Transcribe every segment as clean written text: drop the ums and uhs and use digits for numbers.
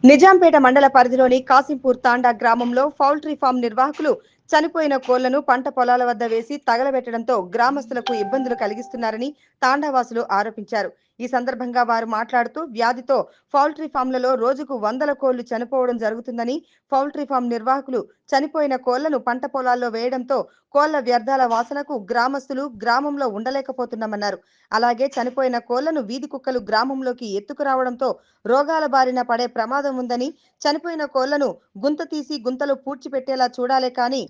నిజాంపేట మండల పరిధిలోని కాసింపూర్ తాండా గ్రామంలో పౌల్ట్రీ ఫామ్ నిర్వాహకులు చనిపోయిన కోళ్లను పంట పొలాల వద్ద వేసి తగలబెట్టడంతో గ్రామస్తులకు ఇబ్బందులు కలిగిస్తున్నారని తాండావాసులు ఆరోపించారు. ఈ సందర్భంగా వారు మాట్లాడుతూ వ్యాధితో పౌల్ట్రీ ఫామ్లలో రోజుకు 100 కోళ్లు చనిపోవడం జరుగుతుందని, పౌల్ట్రీ ఫామ్ నిర్వాహకులు చనిపోయిన కోళ్లను పంట పొలాల్లో వేయడంతో కోళ్ల వ్యర్థాల వాసనకు గ్రామస్తులు గ్రామంలో ఉండలేకపోతున్నామన్నారు. అలాగే చనిపోయిన కోళ్లను వీధి కుక్కలు గ్రామంలోకి ఎత్తుకురావడంతో రోగాల బారిన పడే ప్రమాదం ఉందని, చనిపోయిన కోళ్లను గుంత తీసి గుంతలో పూడ్చిపెట్టేలా చూడాలే కానీ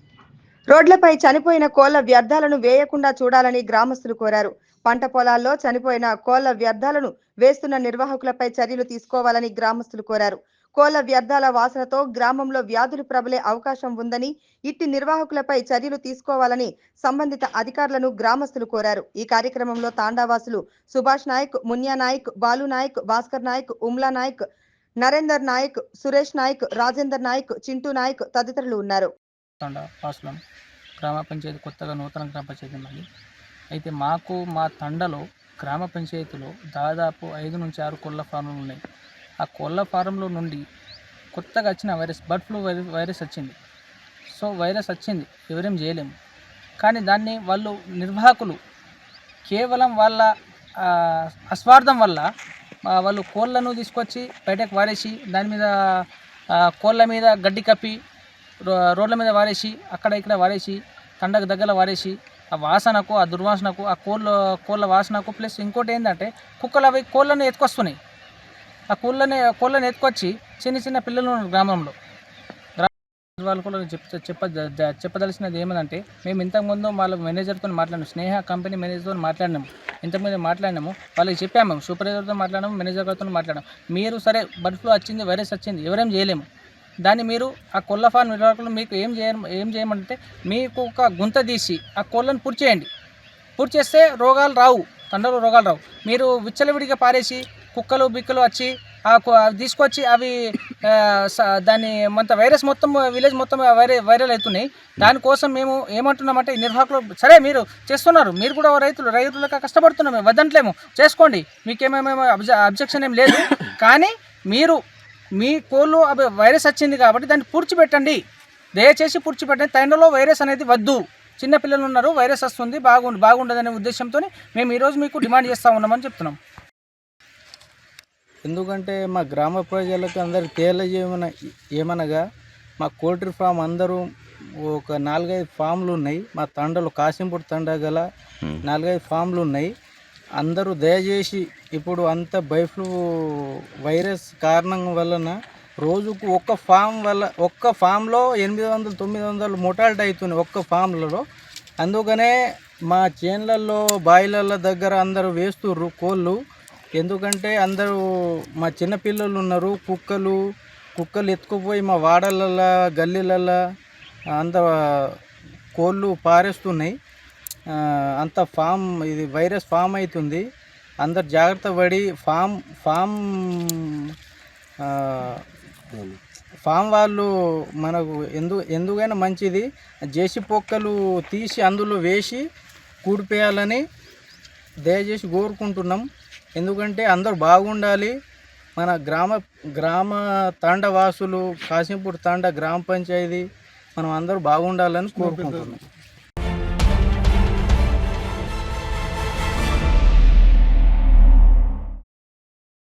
రోడ్లపై చనిపోయిన కోళ్ల వ్యర్థాలను వేయకుండా చూడాలని గ్రామస్తులు కోరారు. పంట పొలాల్లో చనిపోయిన కోళ్ల వ్యర్థాలను వేస్తున్న నిర్వాహకులపై చర్యలు తీసుకోవాలని గ్రామస్తులు కోరారు. కోళ్ల వ్యర్థాల వాసనతో గ్రామంలో వ్యాధులు ప్రబలే అవకాశం ఉందని, ఇట్టి నిర్వాహకులపై చర్యలు తీసుకోవాలని సంబంధిత అధికారులను గ్రామస్తులు కోరారు. ఈ కార్యక్రమంలో తాండావాసులు సుభాష్ నాయక్, మున్యా నాయక్, బాలు నాయక్, భాస్కర్ నాయక్, ఉమ్లా నాయక్, నరేందర్ నాయక్, సురేష్ నాయక్, రాజేందర్ నాయక్, చింటూ నాయక్ తదితరులు ఉన్నారు. గ్రామ పంచాయతీ కొత్తగా నూతన గ్రామ పంచాయతీ మళ్ళీ అయితే మాకు మా తండలో గ్రామ పంచాయతీలో దాదాపు 5 నుంచి 6 కోళ్ళ ఫారంలు ఉన్నాయి. ఆ కోళ్ళ ఫారంలో నుండి కొత్తగా వచ్చిన వైరస్ బర్డ్ ఫ్లూ వైరస్ వచ్చింది. సో వైరస్ వచ్చింది, ఎవరేం చేయలేము. కానీ దాన్ని వాళ్ళు నిర్వాహకులు కేవలం వాళ్ళ అస్వార్థం వల్ల వాళ్ళు కోళ్ళను తీసుకొచ్చి బయటకు వారేసి దాని మీద కోళ్ళ మీద గడ్డి కప్పి రోడ్ల మీద వారేసి అక్కడ ఇక్కడ వారేసి తండకు దగ్గర వారేసి ఆ వాసనకు, ఆ దుర్వాసనకు, ఆ కోళ్ళ వాసనకు ప్లస్ ఇంకోటి ఏంటంటే కుక్కలు అవి కోళ్ళను ఎత్తుకొస్తున్నాయి. ఆ కోళ్ళని ఎత్తుకొచ్చి చిన్న చిన్న పిల్లలు ఉన్నారు గ్రామంలో. వాళ్ళు కూడా చెప్పదలసినది ఏమంటే, మేము ఇంతకుముందు వాళ్ళ మేనేజర్తో మాట్లాడినాము, స్నేహ కంపెనీ మేనేజర్తో మాట్లాడినాము, ఇంతకుముందు మాట్లాడినాము, వాళ్ళకి చెప్పాము, సూపర్వైజర్తో మాట్లాడాము, మేనేజర్ గారితో మాట్లాడాము. మీరు సరే బర్డ్ ఫ్లూ వచ్చింది, వైరస్ వచ్చింది, ఎవరేం చేయలేము. దాన్ని మీరు ఆ కోళ్ళ ఫార్మ్ నిర్వాహకులు మీకు ఏం చేయమంటే మీకు ఒక గుంత తీసి ఆ కోళ్ళను పూడ్చేయండి. పూడ్చేస్తే రోగాలు రావు, తండలో రోగాలు రావు. మీరు విచ్చలవిడిగా పారేసి కుక్కలు బిక్కలు వచ్చి తీసుకొచ్చి అవి దాన్ని మొత్తం వైరస్ మొత్తం విలేజ్ మొత్తం వైరల్ అవుతున్నాయి. దానికోసం మేము ఏమంటున్నామంటే నిర్వాహకులు సరే మీరు చేస్తున్నారు, మీరు కూడా రైతులకు కష్టపడుతున్నాము, వద్దంట్లేము, చేసుకోండి, మీకేమేమో అబ్జెక్షన్ ఏం లేదు. కానీ మీరు మీ కోళ్ళు అవి వైరస్ వచ్చింది కాబట్టి దాన్ని పూడ్చిపెట్టండి, దయచేసి పూడ్చిపెట్టండి. తండలో వైరస్ అనేది వద్దు, చిన్నపిల్లలు ఉన్నారు, వైరస్ వస్తుంది, బాగుండదనే ఉద్దేశంతో మేము ఈరోజు మీకు డిమాండ్ చేస్తూ ఉన్నామని చెప్తున్నాం. ఎందుకంటే మా గ్రామ ప్రజలకు అందరికి ఏమనగా మా పౌల్ట్రీ ఫామ్ అందరూ ఒక 4-5 ఫామ్లు ఉన్నాయి. మా తండలో కాసింపూర్ తండా గల 4-5 ఫామ్లు ఉన్నాయి. అందరూ దయచేసి ఇప్పుడు అంత బర్డ్ ఫ్లూ వైరస్ కారణం వలన రోజుకు ఒక్క ఫామ్లో 800-900 మోటాలిటీ అవుతుంది ఒక్క ఫామ్లలో. అందుకనే మా చేన్లలో బాయిలల దగ్గర అందరూ వేస్తుర్రు కోళ్ళు. ఎందుకంటే అందరూ మా చిన్నపిల్లలు ఉన్నారు, కుక్కలు ఎత్తుకుపోయి మా వాడలల్లో గల్లీలల్లో అంత కోళ్ళు పారేస్తున్నాయి. అంత ఇది వైరస్ ఫామ్ అవుతుంది. అందరు జాగ్రత్త పడి ఫామ్ వాళ్ళు మనకు ఎందుకైనా మంచిది జేసి పొక్కలు తీసి అందులో వేసి కూడిపేయాలని దయచేసి కోరుకుంటున్నాం. ఎందుకంటే అందరూ బాగుండాలి. మన గ్రామ తాండవాసులు, కాసింపూర్ తాండా గ్రామ పంచాయతీ మనం అందరూ బాగుండాలని కోరుకుంటున్నాం.